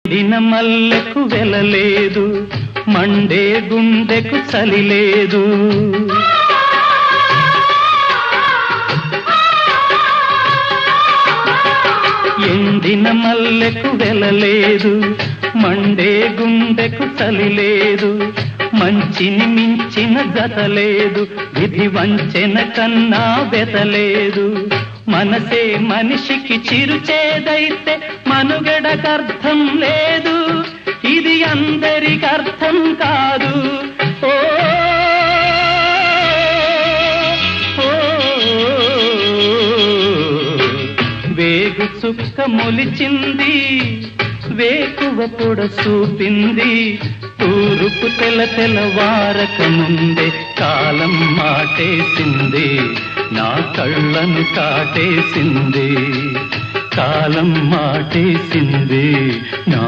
దిన మల్లెకు వెలలేదు, మండే గుండెకు చలి లేదు. ఎండిన మల్లెకు వెలలేదు, మండే గుండెకు చలి లేదు. మంచిని మించిన జత లేదు, విధి వంచెన కన్నా బెతలేదు. మనసే మనిషికి చిరుచేదైతే మనుగడకర్థం లేదు, ఇది అందరికర్థం కాదు. ఓ వేగు చుక్క మొలిచింది, వేకువ పొడ చూపింది. తూరుపు తెలవారక ముందే కాలం మాటేసింది, నా కళ్ళను కాటేసింది. కాలం మాటేసింది, నా